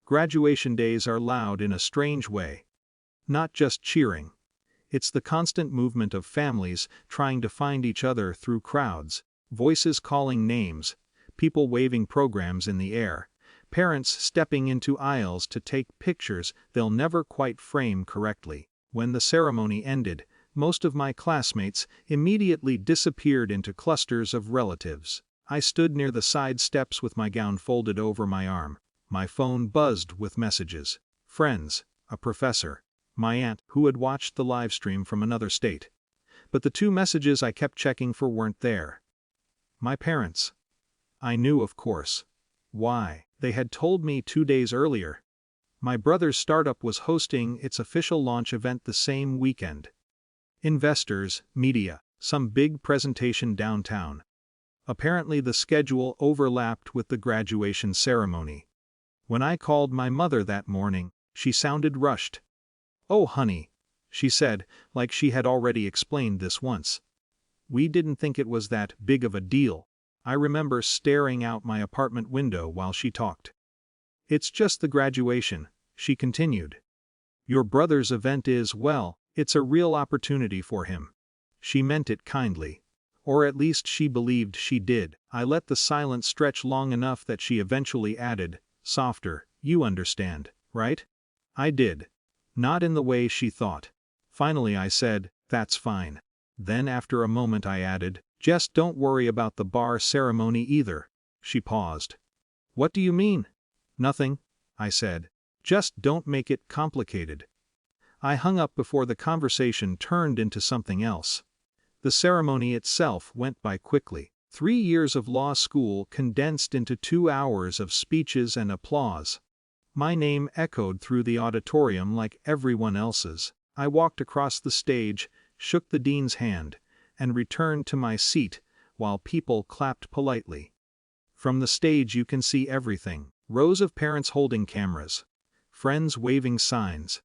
Graduation days are loud in a strange way. Not just cheering. It's the constant movement of families trying to find each other through crowds, voices calling names, people waving programs in the air, parents stepping into aisles to take pictures they'll never quite frame correctly. When the ceremony ended, most of my classmates immediately disappeared into clusters of relatives. I stood near the side steps with my gown folded over my arm. My phone buzzed with messages. Friends, a professor, my aunt, who had watched the live stream from another state. But the two messages I kept checking for weren't there. My parents. I knew, of course. Why? They had told me 2 days earlier. My brother's startup was hosting its official launch event the same weekend. Investors, media, some big presentation downtown. Apparently the schedule overlapped with the graduation ceremony. When I called my mother that morning, she sounded rushed. "Oh, honey," she said, like she had already explained this once. "We didn't think it was that big of a deal." I remember staring out my apartment window while she talked. "It's just the graduation," she continued. "Your brother's event is, well, it's a real opportunity for him." She meant it kindly. Or at least she believed she did. I let the silence stretch long enough that she eventually added, softer, "You understand, right?" I did. Not in the way she thought. Finally I said, "That's fine." Then after a moment I added, "Just don't worry about the bar ceremony either." She paused. "What do you mean?" "Nothing," I said. "Just don't make it complicated." I hung up before the conversation turned into something else. The ceremony itself went by quickly. 3 years of law school condensed into 2 hours of speeches and applause. My name echoed through the auditorium like everyone else's. I walked across the stage, shook the dean's hand, and returned to my seat while people clapped politely. From the stage you can see everything. Rows of parents holding cameras. Friends waving signs.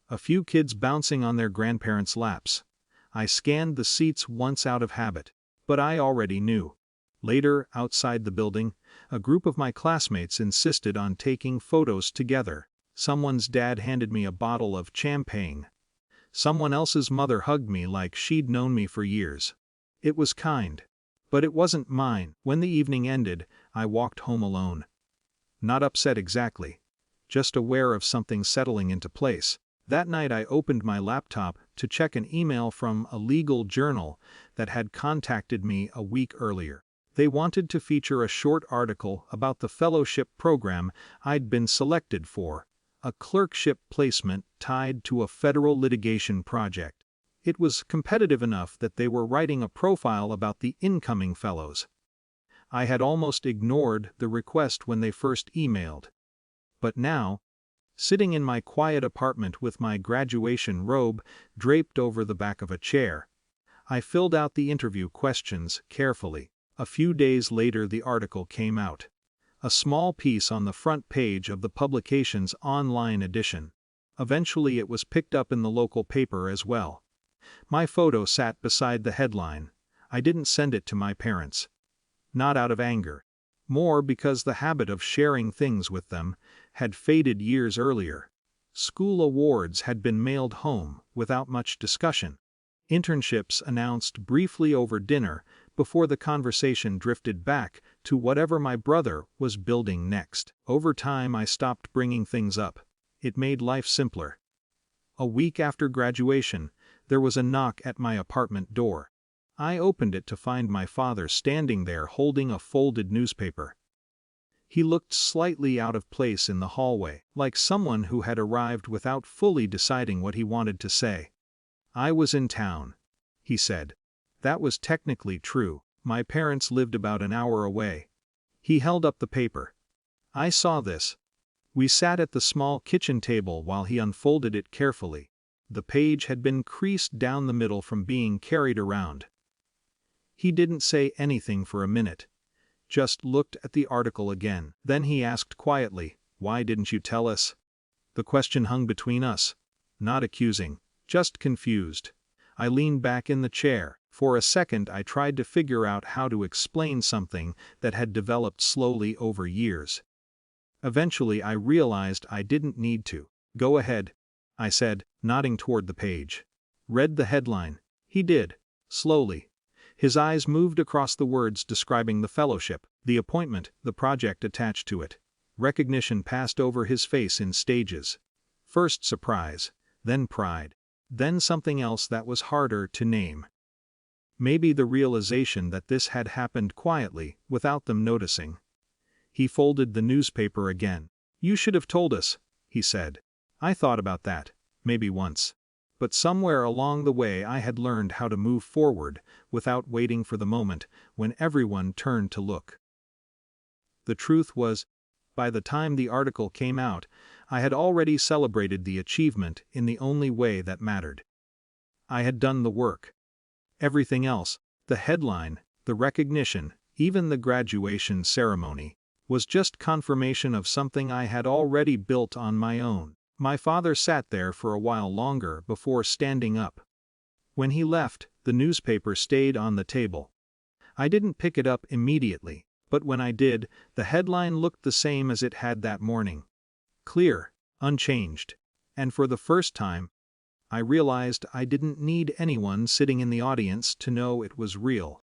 A few kids bouncing on their grandparents' laps. I scanned the seats once out of habit. But I already knew. Later, outside the building, a group of my classmates insisted on taking photos together. Someone's dad handed me a bottle of champagne. Someone else's mother hugged me like she'd known me for years. It was kind. But it wasn't mine. When the evening ended, I walked home alone. Not upset exactly. Just aware of something settling into place. That night I opened my laptop to check an email from a legal journal that had contacted me a week earlier. They wanted to feature a short article about the fellowship program I'd been selected for, a clerkship placement tied to a federal litigation project. It was competitive enough that they were writing a profile about the incoming fellows. I had almost ignored the request when they first emailed. But now, sitting in my quiet apartment with my graduation robe draped over the back of a chair, I filled out the interview questions carefully. A few days later the article came out. A small piece on the front page of the publication's online edition. Eventually it was picked up in the local paper as well. My photo sat beside the headline. I didn't send it to my parents. Not out of anger. More because the habit of sharing things with them had faded years earlier. School awards had been mailed home without much discussion. Internships announced briefly over dinner before the conversation drifted back to whatever my brother was building next. Over time I stopped bringing things up. It made life simpler. A week after graduation, there was a knock at my apartment door. I opened it to find my father standing there holding a folded newspaper. He looked slightly out of place in the hallway, like someone who had arrived without fully deciding what he wanted to say. "I was in town," he said. That was technically true. My parents lived about an hour away. He held up the paper. "I saw this." We sat at the small kitchen table while he unfolded it carefully. The page had been creased down the middle from being carried around. He didn't say anything for a minute. Just looked at the article again. Then he asked quietly, "Why didn't you tell us?" The question hung between us. Not accusing, just confused. I leaned back in the chair. For a second I tried to figure out how to explain something that had developed slowly over years. Eventually I realized I didn't need to. "Go ahead," I said, nodding toward the page. "Read the headline." He did, slowly. His eyes moved across the words describing the fellowship, the appointment, the project attached to it. Recognition passed over his face in stages. First surprise, then pride, then something else that was harder to name. Maybe the realization that this had happened quietly, without them noticing. He folded the newspaper again. "You should have told us," he said. "I thought about that, maybe once. But somewhere along the way I had learned how to move forward, without waiting for the moment when everyone turned to look." The truth was, by the time the article came out, I had already celebrated the achievement in the only way that mattered. I had done the work. Everything else, the headline, the recognition, even the graduation ceremony, was just confirmation of something I had already built on my own. My father sat there for a while longer before standing up. When he left, the newspaper stayed on the table. I didn't pick it up immediately, but when I did, the headline looked the same as it had that morning. Clear, unchanged. And for the first time, I realized I didn't need anyone sitting in the audience to know it was real.